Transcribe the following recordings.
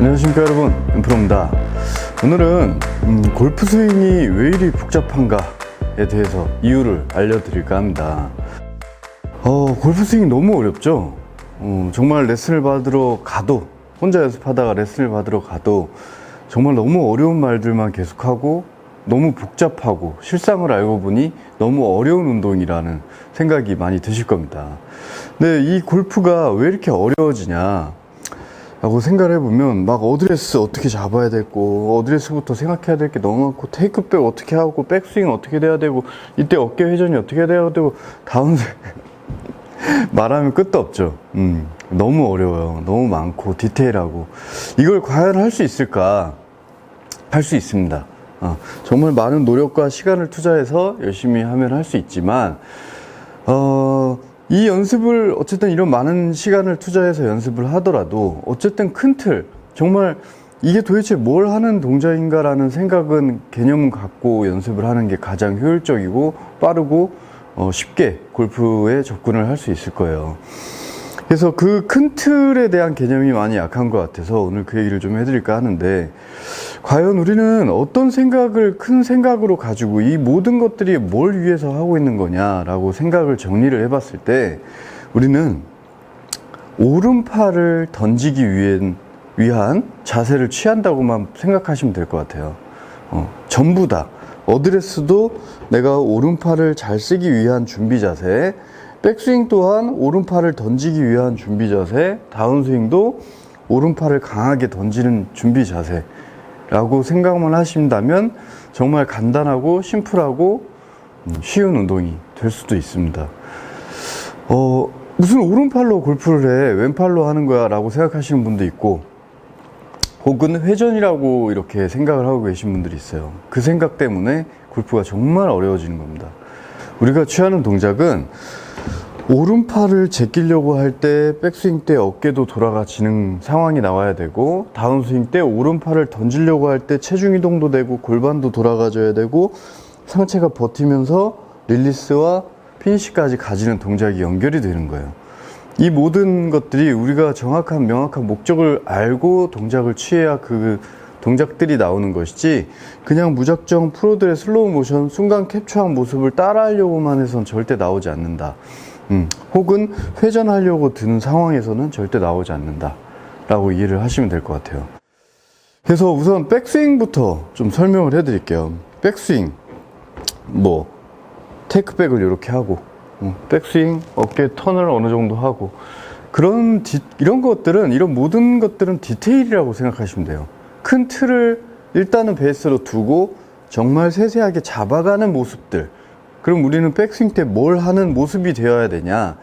안녕하십니까 여러분, 엠프로입니다. 오늘은 골프 스윙이 왜 이리 복잡한가에 대해서 이유를 알려드릴까 합니다. 골프 스윙 너무 어렵죠. 정말 레슨을 받으러 가도, 혼자 연습하다가 레슨을 받으러 가도 정말 너무 어려운 말들만 계속하고 너무 복잡하고 실상을 알고 보니 너무 어려운 운동이라는 생각이 많이 드실 겁니다. 근데 이 골프가 왜 이렇게 어려워지냐 라고 생각을 해보면, 막 어드레스 어떻게 잡아야 되고, 어드레스부터 생각해야 될 게 너무 많고, 테이크백 어떻게 하고, 백스윙 어떻게 돼야 되고, 이때 어깨 회전이 어떻게 돼야 되고, 다운스윙 말하면 끝도 없죠. 너무 어려워요. 너무 많고 디테일하고. 이걸 과연 할 수 있을까? 할 수 있습니다. 정말 많은 노력과 시간을 투자해서 열심히 하면 할 수 있지만, 이 연습을 어쨌든 이런 많은 시간을 투자해서 연습을 하더라도 어쨌든 큰 틀, 정말 이게 도대체 뭘 하는 동작인가 라는 생각은, 개념은 갖고 연습을 하는 게 가장 효율적이고 빠르고 쉽게 골프에 접근을 할 수 있을 거예요. 그래서 그 큰 틀에 대한 개념이 많이 약한 것 같아서 오늘 그 얘기를 좀 해드릴까 하는데, 과연 우리는 어떤 생각을 큰 생각으로 가지고 이 모든 것들이 뭘 위해서 하고 있는 거냐라고 생각을 정리를 해봤을 때, 우리는 오른팔을 던지기 위한 자세를 취한다고만 생각하시면 될 것 같아요. 전부 다. 어드레스도 내가 오른팔을 잘 쓰기 위한 준비 자세, 백스윙 또한 오른팔을 던지기 위한 준비 자세, 다운스윙도 오른팔을 강하게 던지는 준비 자세라고 생각만 하신다면 정말 간단하고 심플하고 쉬운 운동이 될 수도 있습니다. 무슨 오른팔로 골프를 해, 왼팔로 하는 거야 라고 생각하시는 분도 있고, 혹은 회전이라고 이렇게 생각을 하고 계신 분들이 있어요. 그 생각 때문에 골프가 정말 어려워지는 겁니다. 우리가 취하는 동작은 오른팔을 제끼려고 할 때, 백스윙 때 어깨도 돌아가지는 상황이 나와야 되고, 다운스윙 때 오른팔을 던지려고 할 때 체중 이동도 되고 골반도 돌아가줘야 되고, 상체가 버티면서 릴리스와 피니시까지 가지는 동작이 연결이 되는 거예요. 이 모든 것들이 우리가 정확한 명확한 목적을 알고 동작을 취해야 그 동작들이 나오는 것이지, 그냥 무작정 프로들의 슬로우 모션 순간 캡처한 모습을 따라하려고만 해서는 절대 나오지 않는다. 혹은 회전하려고 드는 상황에서는 절대 나오지 않는다 라고 이해를 하시면 될 것 같아요. 그래서 우선 백스윙부터 좀 설명을 해 드릴게요. 백스윙, 테이크백을 이렇게 하고, 백스윙, 어깨 턴을 어느 정도 하고, 이런 것들은, 이런 모든 것들은 디테일이라고 생각하시면 돼요. 큰 틀을 일단은 베이스로 두고 정말 세세하게 잡아가는 모습들. 그럼 우리는 백스윙 때 뭘 하는 모습이 되어야 되냐?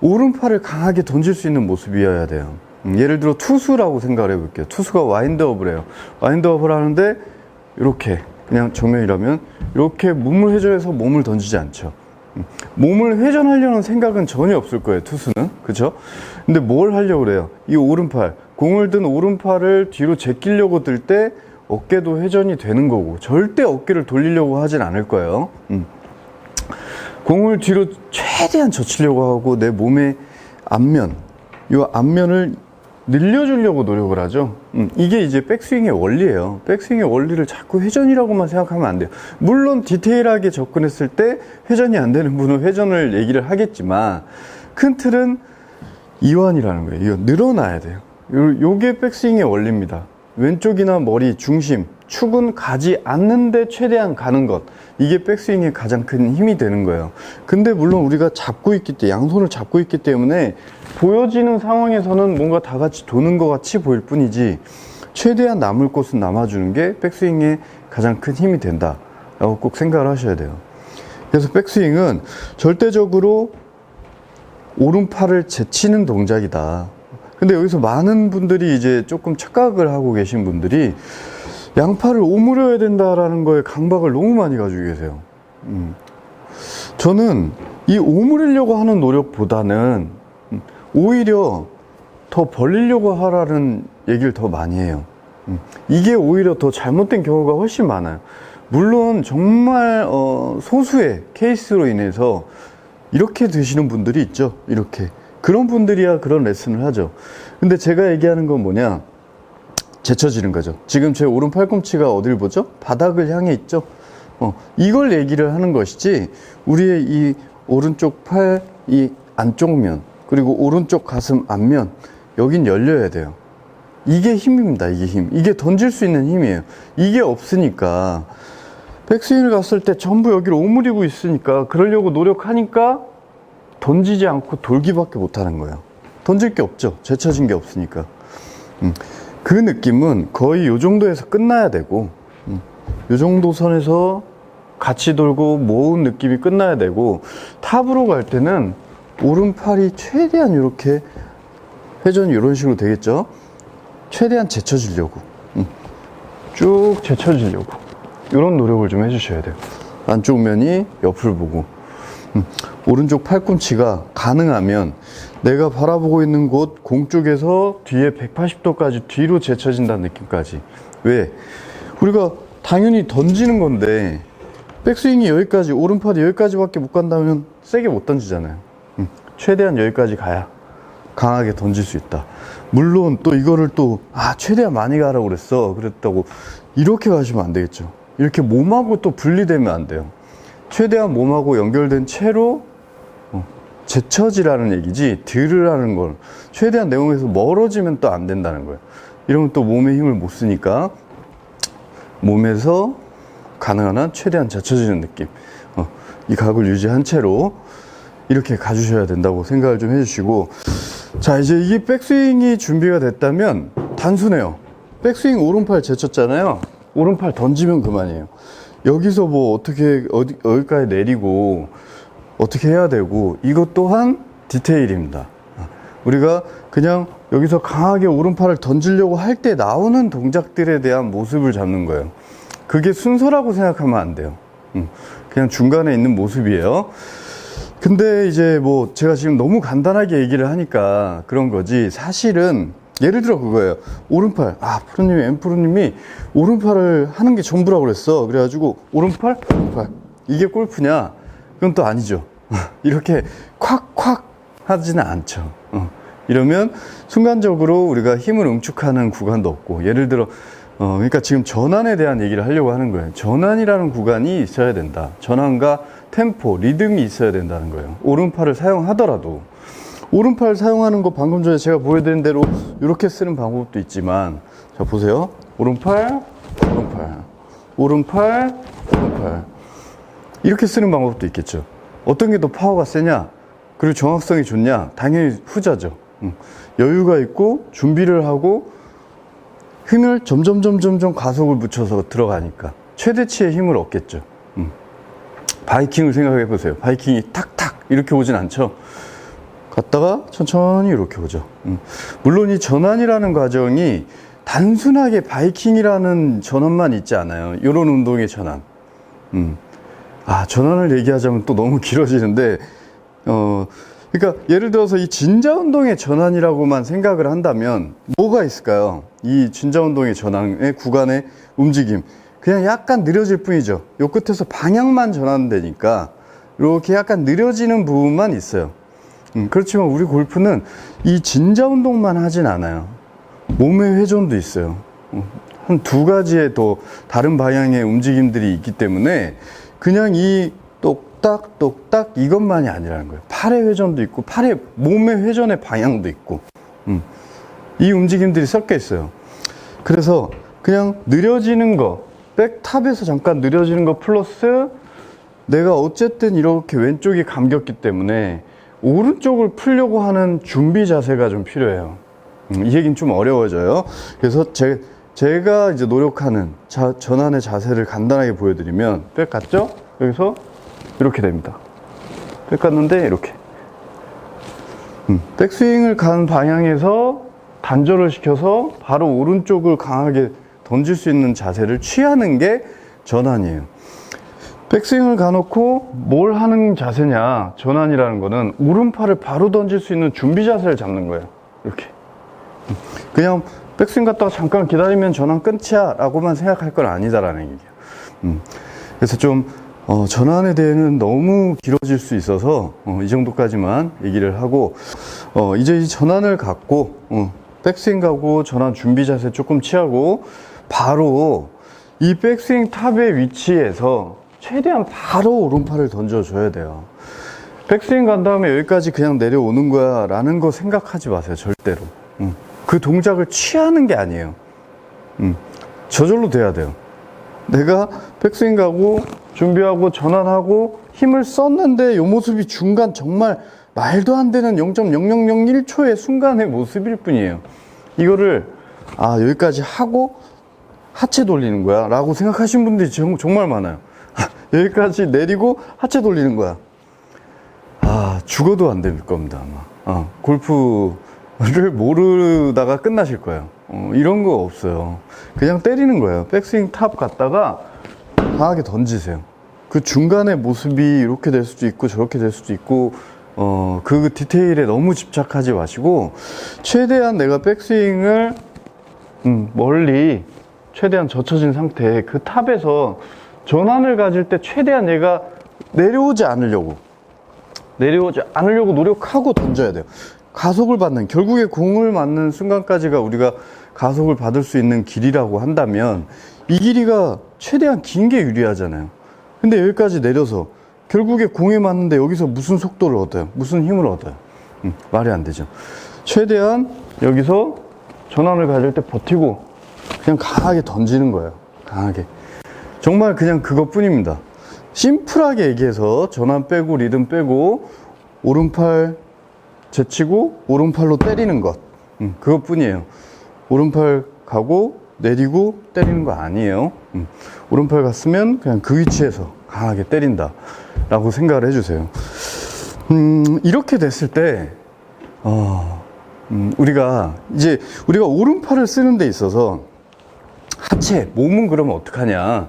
오른팔을 강하게 던질 수 있는 모습이어야 돼요. 예를 들어 투수라고 생각을 해볼게요. 투수가 와인드업을 해요. 와인드업을 하는데 이렇게 그냥 정면이라면 이렇게 몸을 회전해서 몸을 던지지 않죠. 몸을 회전하려는 생각은 전혀 없을 거예요, 투수는. 그쵸? 근데 뭘 하려고 그래요? 이 오른팔, 공을 든 오른팔을 뒤로 제끼려고 들 때 어깨도 회전이 되는 거고, 절대 어깨를 돌리려고 하진 않을 거예요. 공을 뒤로 최대한 젖히려고 하고, 내 몸의 앞면, 이 앞면을 늘려주려고 노력을 하죠. 이게 이제 백스윙의 원리예요. 백스윙의 원리를 자꾸 회전이라고만 생각하면 안 돼요. 물론 디테일하게 접근했을 때 회전이 안 되는 분은 회전을 얘기를 하겠지만, 큰 틀은 이완이라는 거예요. 이거 늘어나야 돼요. 요게 백스윙의 원리입니다. 왼쪽이나 머리, 중심, 축은 가지 않는데 최대한 가는 것, 이게 백스윙의 가장 큰 힘이 되는 거예요. 근데 물론 우리가 잡고 있기 때문에, 양손을 잡고 있기 때문에 보여지는 상황에서는 뭔가 다 같이 도는 것 같이 보일 뿐이지, 최대한 남을 곳은 남아주는 게 백스윙의 가장 큰 힘이 된다 라고 꼭 생각을 하셔야 돼요. 그래서 백스윙은 절대적으로 오른팔을 제치는 동작이다. 근데 여기서 많은 분들이 이제 조금 착각을 하고 계신 분들이 양팔을 오므려야 된다라는 거에 강박을 너무 많이 가지고 계세요. 저는 이 오므리려고 하는 노력보다는 오히려 더 벌리려고 하라는 얘기를 더 많이 해요. 이게 오히려 더 잘못된 경우가 훨씬 많아요. 물론 정말 소수의 케이스로 인해서 이렇게 되시는 분들이 있죠. 이렇게. 그런 분들이야 그런 레슨을 하죠. 근데 제가 얘기하는 건 뭐냐, 제쳐지는 거죠. 지금 제 오른 팔꿈치가 어딜 보죠? 바닥을 향해 있죠. 이걸 얘기를 하는 것이지, 우리의 이 오른쪽 팔 이 안쪽 면, 그리고 오른쪽 가슴 앞면, 여긴 열려야 돼요. 이게 힘입니다. 이게 힘. 이게 던질 수 있는 힘이에요. 이게 없으니까 백스윙을 갔을 때 전부 여기를 오므리고 있으니까, 그러려고 노력하니까 던지지 않고 돌기밖에 못하는 거예요. 던질 게 없죠. 제쳐진 게 없으니까. 그 느낌은 거의 요 정도에서 끝나야 되고, 요 정도 선에서 같이 돌고 모은 느낌이 끝나야 되고, 탑으로 갈 때는 오른팔이 최대한 이렇게 회전이 이런 식으로 되겠죠. 최대한 제쳐지려고, 쭉 제쳐지려고 이런 노력을 좀 해주셔야 돼요. 안쪽 면이 옆을 보고, 오른쪽 팔꿈치가 가능하면 내가 바라보고 있는 곳 공 쪽에서 뒤에 180도까지 뒤로 제쳐진다는 느낌까지. 왜? 우리가 당연히 던지는 건데 백스윙이 여기까지, 오른팔이 여기까지밖에 못 간다면 세게 못 던지잖아요. 최대한 여기까지 가야 강하게 던질 수 있다. 물론 또 이거를 또 최대한 많이 가라고 그랬다고 이렇게 가시면 안 되겠죠. 이렇게 몸하고 또 분리되면 안 돼요. 최대한 몸하고 연결된 채로 제쳐지라는 얘기지, 들으라는 걸, 최대한 내용에서 멀어지면 또 안 된다는 거예요. 이러면 또 몸에 힘을 못 쓰니까 몸에서 가능한 한 최대한 제쳐지는 느낌, 이 각을 유지한 채로 이렇게 가주셔야 된다고 생각을 좀 해주시고, 자, 이제 이게 백스윙이 준비가 됐다면 단순해요. 백스윙 오른팔 제쳤잖아요. 오른팔 던지면 그만이에요. 여기서 뭐 어떻게 어디까지 내리고 어떻게 해야 되고, 이것 또한 디테일입니다. 우리가 그냥 여기서 강하게 오른팔을 던지려고 할 때 나오는 동작들에 대한 모습을 잡는 거예요. 그게 순서라고 생각하면 안 돼요. 그냥 중간에 있는 모습이에요. 근데 이제 뭐 제가 지금 너무 간단하게 얘기를 하니까 그런 거지, 사실은 예를 들어 그거예요. 오른팔, 프로님이, 엠프로님이 오른팔을 하는 게 전부라고 그랬어. 그래가지고 오른팔, 오른팔, 이게 골프냐? 그건 또 아니죠. 이렇게 콱콱 하지는 않죠. 이러면 순간적으로 우리가 힘을 응축하는 구간도 없고, 예를 들어 그러니까 지금 전환에 대한 얘기를 하려고 하는 거예요. 전환이라는 구간이 있어야 된다. 전환과 템포, 리듬이 있어야 된다는 거예요. 오른팔을 사용하더라도. 오른팔 사용하는 거 방금 전에 제가 보여드린 대로 이렇게 쓰는 방법도 있지만, 자 보세요. 오른팔, 오른팔, 오른팔, 오른팔, 이렇게 쓰는 방법도 있겠죠. 어떤 게 더 파워가 세냐, 그리고 정확성이 좋냐? 당연히 후자죠. 여유가 있고 준비를 하고 힘을 점점 가속을 붙여서 들어가니까 최대치의 힘을 얻겠죠. 바이킹을 생각해 보세요. 바이킹이 탁탁 이렇게 오진 않죠. 갔다가 천천히 이렇게 오죠. 물론 이 전환이라는 과정이 단순하게 바이킹이라는 전환만 있지 않아요. 이런 운동의 전환. 전환을 얘기하자면 또 너무 길어지는데, 그러니까 예를 들어서 이 진자 운동의 전환이라고만 생각을 한다면 뭐가 있을까요? 이 진자 운동의 전환의 구간의 움직임, 그냥 약간 느려질 뿐이죠. 요 끝에서 방향만 전환되니까 이렇게 약간 느려지는 부분만 있어요. 그렇지만 우리 골프는 이 진자 운동만 하진 않아요. 몸의 회전도 있어요. 한 두 가지의 또 다른 방향의 움직임들이 있기 때문에 그냥 이 똑딱 이것만이 아니라는 거예요. 팔의 회전도 있고, 몸의 회전의 방향도 있고, 이 움직임들이 섞여 있어요. 그래서 그냥 느려지는 거, 백탑에서 잠깐 느려지는 거 플러스 내가 어쨌든 이렇게 왼쪽이 감겼기 때문에 오른쪽을 풀려고 하는 준비 자세가 좀 필요해요. 이 얘기는 좀 어려워져요. 그래서 제가 이제 노력하는 전환의 자세를 간단하게 보여드리면, 백 갔죠? 여기서 이렇게 됩니다. 백 갔는데 이렇게 백스윙을 간 방향에서 단절을 시켜서 바로 오른쪽을 강하게 던질 수 있는 자세를 취하는 게 전환이에요. 백스윙을 가놓고 뭘 하는 자세냐, 전환이라는 거는 오른팔을 바로 던질 수 있는 준비 자세를 잡는 거예요. 이렇게 그냥 백스윙 갔다가 잠깐 기다리면 전환 끝이야 라고만 생각할 건 아니다라는 얘기예요. 그래서 좀 전환에 대해서는 너무 길어질 수 있어서 이 정도까지만 얘기를 하고, 이제 이 전환을 갖고 백스윙 가고 전환 준비 자세 조금 취하고 바로 이 백스윙 탑의 위치에서 최대한 바로 오른팔을 던져줘야 돼요. 백스윙 간 다음에 여기까지 그냥 내려오는 거야 라는 거 생각하지 마세요. 절대로. 그 동작을 취하는 게 아니에요. 저절로 돼야 돼요. 내가 백스윙 가고 준비하고 전환하고 힘을 썼는데 이 모습이 중간 정말 말도 안 되는 0.0001초의 순간의 모습일 뿐이에요. 이거를 여기까지 하고 하체 돌리는 거야 라고 생각하시는 분들이 정말 많아요. 여기까지 내리고 하체 돌리는 거야. 죽어도 안 될 겁니다 아마. 골프를 모르다가 끝나실 거예요. 이런 거 없어요. 그냥 때리는 거예요. 백스윙 탑 갔다가 강하게 던지세요. 그 중간의 모습이 이렇게 될 수도 있고 저렇게 될 수도 있고 그 디테일에 너무 집착하지 마시고 최대한 내가 백스윙을 멀리 최대한 젖혀진 상태에 그 탑에서 전환을 가질 때 최대한 얘가 내려오지 않으려고 노력하고 던져야 돼요. 가속을 받는, 결국에 공을 맞는 순간까지가 우리가 가속을 받을 수 있는 길이라고 한다면 이 길이가 최대한 긴 게 유리하잖아요. 근데 여기까지 내려서 결국에 공에 맞는데 여기서 무슨 속도를 얻어요? 무슨 힘을 얻어요? 말이 안 되죠. 최대한 여기서 전환을 가질 때 버티고 그냥 강하게 던지는 거예요. 강하게. 정말 그냥 그것뿐입니다. 심플하게 얘기해서 전환 빼고 리듬 빼고 오른팔 제치고 오른팔로 때리는 것. 그것뿐이에요. 오른팔 가고 내리고 때리는 거 아니에요. 오른팔 갔으면 그냥 그 위치에서 강하게 때린다 라고 생각을 해주세요. 이렇게 됐을 때 우리가 오른팔을 쓰는 데 있어서 하체, 몸은 그러면 어떡하냐.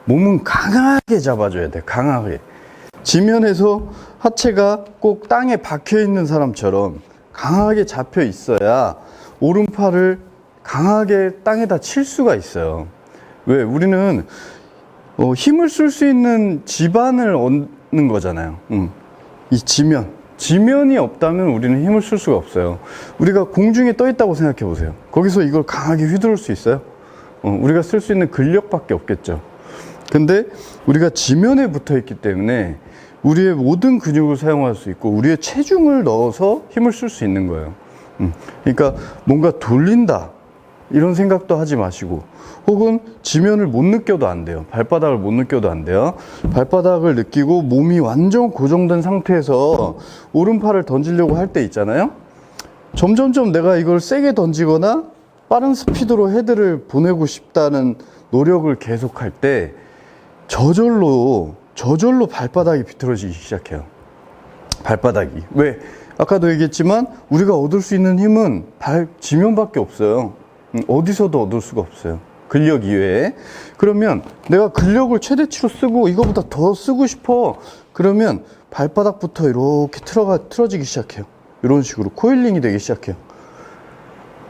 몸은 강하게 잡아줘야 돼. 강하게. 지면에서 하체가 꼭 땅에 박혀 있는 사람처럼 강하게 잡혀 있어야 오른팔을 강하게 땅에다 칠 수가 있어요. 왜? 우리는 힘을 쓸 수 있는 지반을 얻는 거잖아요. 이 지면이 없다면 우리는 힘을 쓸 수가 없어요. 우리가 공중에 떠 있다고 생각해 보세요. 거기서 이걸 강하게 휘두를 수 있어요? 우리가 쓸 수 있는 근력밖에 없겠죠. 근데 우리가 지면에 붙어 있기 때문에 우리의 모든 근육을 사용할 수 있고 우리의 체중을 넣어서 힘을 쓸 수 있는 거예요. 그러니까 뭔가 돌린다 이런 생각도 하지 마시고, 혹은 지면을 못 느껴도 안 돼요. 발바닥을 못 느껴도 안 돼요. 발바닥을 느끼고 몸이 완전 고정된 상태에서 오른팔을 던지려고 할 때 있잖아요. 점점점 내가 이걸 세게 던지거나 빠른 스피드로 헤드를 보내고 싶다는 노력을 계속할 때 저절로 발바닥이 비틀어지기 시작해요. 발바닥이. 왜? 아까도 얘기했지만 우리가 얻을 수 있는 힘은 지면밖에 없어요. 어디서도 얻을 수가 없어요. 근력 이외에. 그러면 내가 근력을 최대치로 쓰고 이거보다 더 쓰고 싶어. 그러면 발바닥부터 이렇게 틀어지기 시작해요. 이런 식으로 코일링이 되기 시작해요.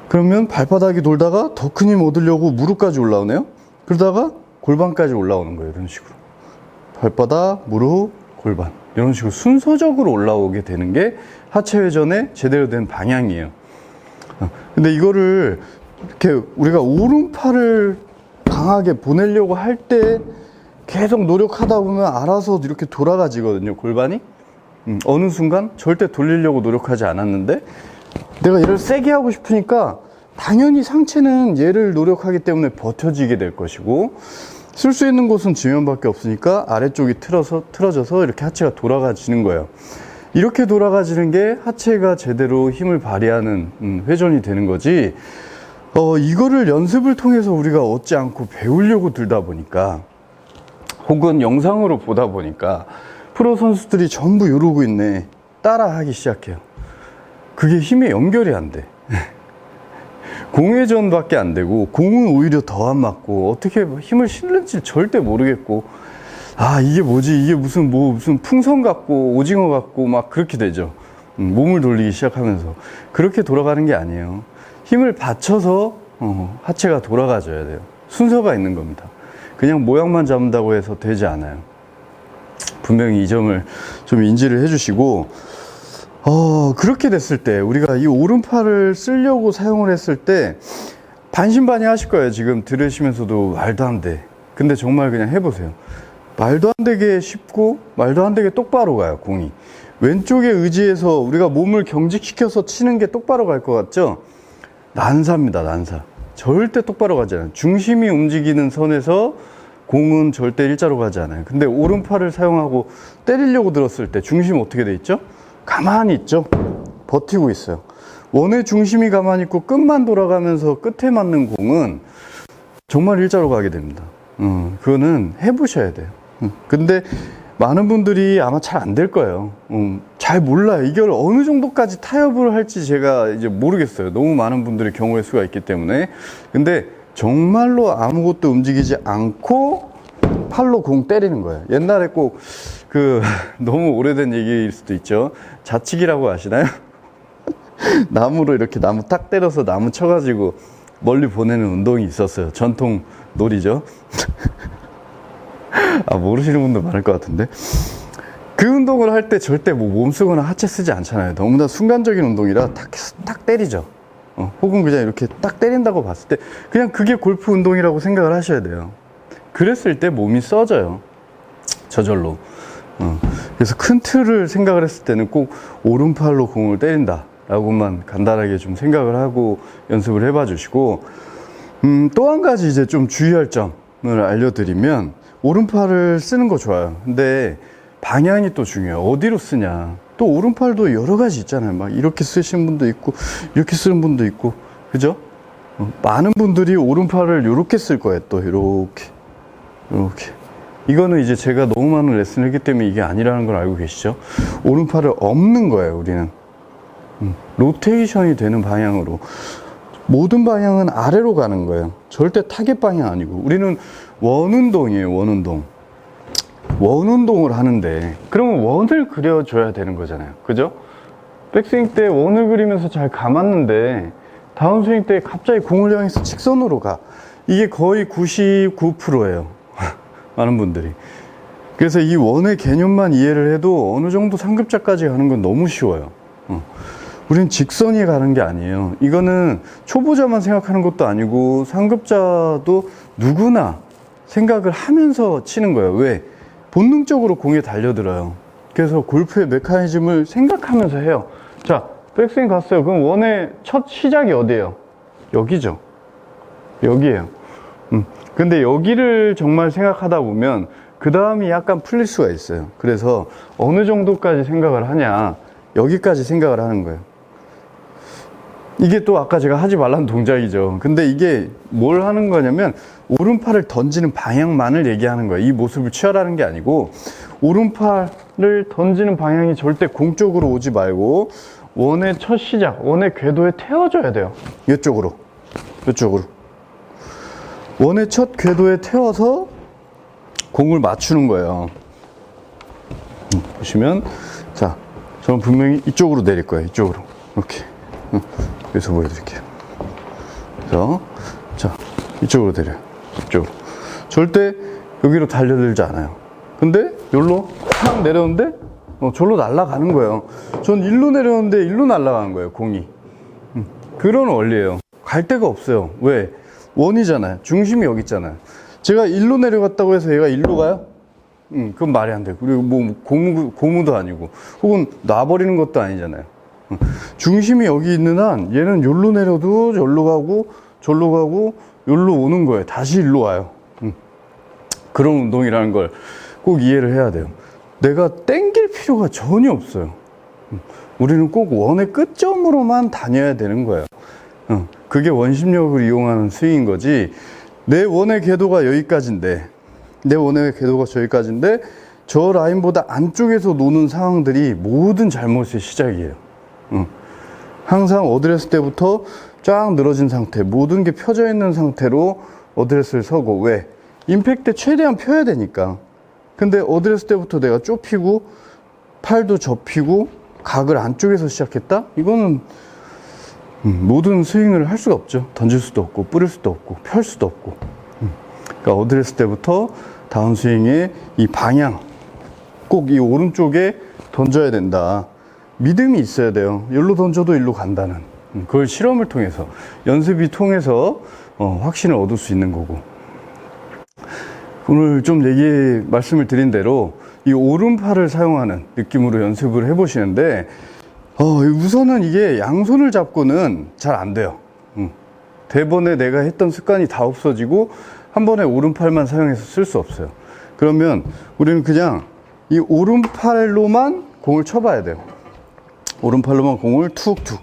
그러면 발바닥이 돌다가 더 큰 힘 얻으려고 무릎까지 올라오네요. 그러다가 골반까지 올라오는 거예요. 이런 식으로. 발바닥, 무릎, 골반. 이런 식으로 순서적으로 올라오게 되는 게 하체 회전의 제대로 된 방향이에요. 근데 이거를 이렇게 우리가 오른팔을 강하게 보내려고 할 때 계속 노력하다 보면 알아서 이렇게 돌아가지거든요. 골반이. 어느 순간 절대 돌리려고 노력하지 않았는데 내가 얘를 세게 하고 싶으니까 당연히 상체는 얘를 노력하기 때문에 버텨지게 될 것이고, 쓸 수 있는 곳은 지면밖에 없으니까 아래쪽이 틀어져서 이렇게 하체가 돌아가지는 거예요. 이렇게 돌아가지는 게 하체가 제대로 힘을 발휘하는 회전이 되는 거지, 이거를 연습을 통해서 우리가 얻지 않고 배우려고 들다 보니까, 혹은 영상으로 보다 보니까 프로 선수들이 전부 이러고 있네 따라 하기 시작해요. 그게 힘에 연결이 안 돼. 공회전밖에 안 되고, 공은 오히려 더 안 맞고, 어떻게 힘을 실는지 절대 모르겠고, 이게 뭐지? 이게 무슨 풍선 같고, 오징어 같고, 막 그렇게 되죠. 몸을 돌리기 시작하면서. 그렇게 돌아가는 게 아니에요. 힘을 받쳐서, 하체가 돌아가줘야 돼요. 순서가 있는 겁니다. 그냥 모양만 잡는다고 해서 되지 않아요. 분명히 이 점을 좀 인지를 해주시고, 그렇게 됐을 때 우리가 이 오른팔을 쓰려고 사용을 했을 때 반신반의 하실 거예요. 지금 들으시면서도 말도 안 돼. 근데 정말 그냥 해보세요. 말도 안 되게 쉽고 말도 안 되게 똑바로 가요, 공이. 왼쪽에 의지해서 우리가 몸을 경직시켜서 치는 게 똑바로 갈 것 같죠? 난사입니다, 난사. 절대 똑바로 가지 않아요. 중심이 움직이는 선에서 공은 절대 일자로 가지 않아요. 근데 오른팔을 사용하고 때리려고 들었을 때 중심 어떻게 돼 있죠? 가만히 있죠? 버티고 있어요. 원의 중심이 가만히 있고 끝만 돌아가면서 끝에 맞는 공은 정말 일자로 가게 됩니다. 그거는 해보셔야 돼요. 근데 많은 분들이 아마 잘 안 될 거예요. 잘 몰라요. 이걸 어느 정도까지 타협을 할지 제가 이제 모르겠어요. 너무 많은 분들이 경우의 수가 있기 때문에. 근데 정말로 아무것도 움직이지 않고 팔로 공 때리는 거예요. 옛날에 꼭 너무 오래된 얘기일 수도 있죠. 자치기라고 아시나요? 나무로 이렇게 나무 탁 때려서 나무 쳐가지고 멀리 보내는 운동이 있었어요. 전통 놀이죠. 모르시는 분들 많을 것 같은데. 그 운동을 할 때 절대 뭐 몸 쓰거나 하체 쓰지 않잖아요. 너무나 순간적인 운동이라 탁 때리죠. 혹은 그냥 이렇게 딱 때린다고 봤을 때 그냥 그게 골프 운동이라고 생각을 하셔야 돼요. 그랬을 때 몸이 써져요. 저절로. 그래서 큰 틀을 생각을 했을 때는 꼭 오른팔로 공을 때린다 라고만 간단하게 좀 생각을 하고 연습을 해봐 주시고, 또 한 가지 이제 좀 주의할 점을 알려드리면, 오른팔을 쓰는 거 좋아요. 근데 방향이 또 중요해요. 어디로 쓰냐. 또 오른팔도 여러 가지 있잖아요. 막 이렇게 쓰시는 분도 있고 이렇게 쓰는 분도 있고, 그죠? 많은 분들이 오른팔을 이렇게 쓸 거예요. 또 이렇게 이거는 이제 제가 너무 많은 레슨을 했기 때문에 이게 아니라는 걸 알고 계시죠? 오른팔을 엎는 거예요, 우리는. 로테이션이 되는 방향으로. 모든 방향은 아래로 가는 거예요. 절대 타겟 방향 아니고. 우리는 원운동이에요, 원운동. 원운동을 하는데, 그러면 원을 그려줘야 되는 거잖아요. 그죠? 백스윙 때 원을 그리면서 잘 감았는데, 다운스윙 때 갑자기 공을 향해서 직선으로 가. 이게 거의 99%예요. 많은 분들이. 그래서 이 원의 개념만 이해를 해도 어느 정도 상급자까지 가는 건 너무 쉬워요. 우린 직선이 가는 게 아니에요. 이거는 초보자만 생각하는 것도 아니고 상급자도 누구나 생각을 하면서 치는 거예요. 왜? 본능적으로 공에 달려들어요. 그래서 골프의 메커니즘을 생각하면서 해요. 자, 백스윙 갔어요. 그럼 원의 첫 시작이 어디예요? 여기죠. 여기에요. 근데 여기를 정말 생각하다 보면 그 다음이 약간 풀릴 수가 있어요. 그래서 어느 정도까지 생각을 하냐, 여기까지 생각을 하는 거예요. 이게 또 아까 제가 하지 말라는 동작이죠. 근데 이게 뭘 하는 거냐면 오른팔을 던지는 방향만을 얘기하는 거예요. 이 모습을 취하라는 게 아니고, 오른팔을 던지는 방향이 절대 공 쪽으로 오지 말고 원의 첫 시작, 원의 궤도에 태워줘야 돼요. 이쪽으로. 원의 첫 궤도에 태워서 공을 맞추는 거예요. 보시면, 자, 저는 분명히 이쪽으로 내릴 거예요. 이쪽으로. 이렇게. 여기서 보여드릴게요. 그래서, 자, 이쪽으로 내려요. 이쪽으로. 절대 여기로 달려들지 않아요. 근데, 여기로 확 내려오는데, 절로 날아가는 거예요. 전 일로 내려오는데, 일로 날아가는 거예요, 공이. 그런 원리예요. 갈 데가 없어요. 왜? 원이잖아요. 중심이 여기 있잖아요. 제가 일로 내려갔다고 해서 얘가 일로 가요? 그건 말이 안 돼요. 그리고 뭐 고무도 아니고, 혹은 놔버리는 것도 아니잖아요. 중심이 여기 있는 한 얘는 여기로 내려도 여기로 가고 절로 가고 여기로 오는 거예요. 다시 일로 와요. 그런 운동이라는 걸 꼭 이해를 해야 돼요. 내가 땡길 필요가 전혀 없어요. 우리는 꼭 원의 끝점으로만 다녀야 되는 거예요. 그게 원심력을 이용하는 스윙인 거지. 내 원의 궤도가 여기까지인데, 내 원의 궤도가 저기까지인데, 저 라인보다 안쪽에서 노는 상황들이 모든 잘못의 시작이에요. 항상 어드레스 때부터 쫙 늘어진 상태, 모든 게 펴져 있는 상태로 어드레스를 서고. 왜? 임팩트 때 최대한 펴야 되니까. 근데 어드레스 때부터 내가 좁히고 팔도 접히고 각을 안쪽에서 시작했다? 이거는 모든 스윙을 할 수가 없죠. 던질 수도 없고 뿌릴 수도 없고 펼 수도 없고. 그러니까 어드레스 때부터 다운스윙의 이 방향, 꼭 이 오른쪽에 던져야 된다. 믿음이 있어야 돼요. 여기로 던져도 일로 간다는. 그걸 실험을 통해서, 연습이 통해서 확신을 얻을 수 있는 거고. 오늘 좀 말씀을 드린 대로 이 오른팔을 사용하는 느낌으로 연습을 해보시는데, 우선은 이게 양손을 잡고는 잘 안 돼요. 대번에 내가 했던 습관이 다 없어지고 한 번에 오른팔만 사용해서 쓸 수 없어요. 그러면 우리는 그냥 이 오른팔로만 공을 쳐봐야 돼요. 오른팔로만 공을 툭툭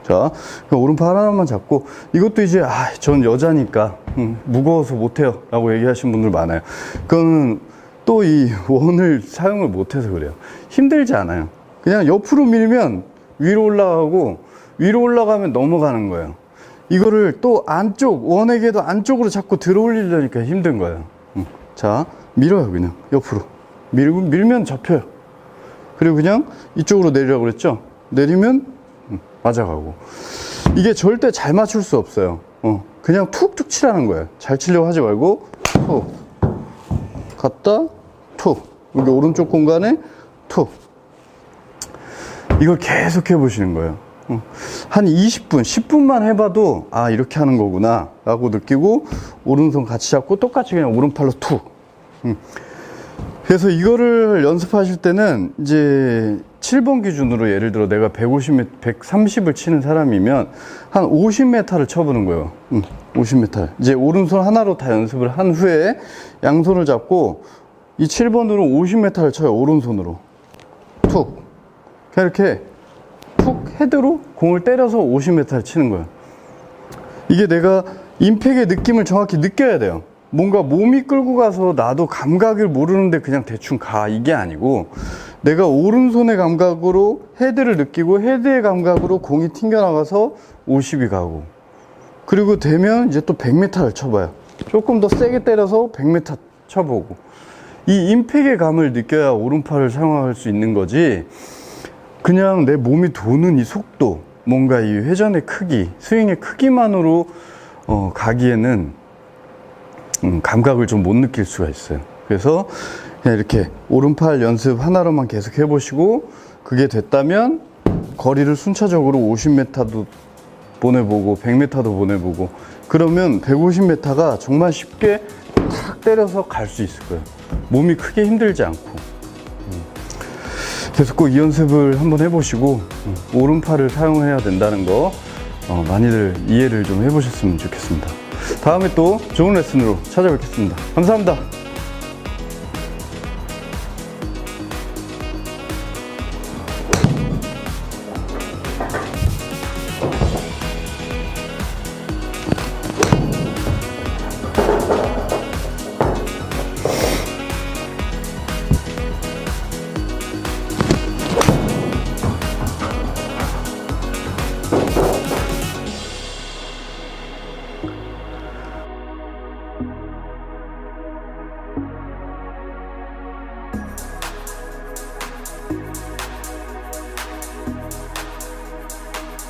자, 오른팔 하나만 잡고, 이것도 이제 전 여자니까 무거워서 못해요 라고 얘기하시는 분들 많아요. 그건 또 이 원을 사용을 못해서 그래요. 힘들지 않아요. 그냥 옆으로 밀면 위로 올라가고, 위로 올라가면 넘어가는 거예요. 이거를 또 원에게도 안쪽으로 자꾸 들어 올리려니까 힘든 거예요. 자, 밀어요. 그냥 옆으로 밀면 접혀요. 그리고 그냥 이쪽으로 내리라고 그랬죠. 내리면 맞아가고. 이게 절대 잘 맞출 수 없어요. 그냥 툭툭 치라는 거예요. 잘 치려고 하지 말고 툭 갔다 툭, 여기 오른쪽 공간에 툭. 이걸 계속 해보시는 거예요. 한 20분, 10분만 해봐도 이렇게 하는 거구나 라고 느끼고, 오른손 같이 잡고 똑같이 그냥 오른팔로 툭. 그래서 이거를 연습하실 때는 이제 7번 기준으로, 예를 들어 내가 130을 치는 사람이면 한 50m를 쳐보는 거예요. 50m. 이제 오른손 하나로 다 연습을 한 후에 양손을 잡고 이 7번으로 50m를 쳐요. 오른손으로 툭. 이렇게 툭 헤드로 공을 때려서 50m를 치는 거예요. 이게 내가 임팩의 느낌을 정확히 느껴야 돼요. 뭔가 몸이 끌고 가서 나도 감각을 모르는데 그냥 대충 가, 이게 아니고, 내가 오른손의 감각으로 헤드를 느끼고 헤드의 감각으로 공이 튕겨나가서 50이 가고, 그리고 되면 이제 또 100m를 쳐봐요. 조금 더 세게 때려서 100m 쳐보고. 이 임팩의 감을 느껴야 오른팔을 사용할 수 있는 거지, 그냥 내 몸이 도는 이 속도, 뭔가 이 회전의 크기, 스윙의 크기만으로 가기에는 감각을 좀 못 느낄 수가 있어요. 그래서 그냥 이렇게 오른팔 연습 하나로만 계속 해보시고, 그게 됐다면 거리를 순차적으로 50m도 보내보고 100m도 보내보고, 그러면 150m가 정말 쉽게 탁 때려서 갈 수 있을 거예요. 몸이 크게 힘들지 않고. 그래서 꼭 이 연습을 한번 해보시고, 오른팔을 사용해야 된다는 거 많이들 이해를 좀 해보셨으면 좋겠습니다. 다음에 또 좋은 레슨으로 찾아뵙겠습니다. 감사합니다.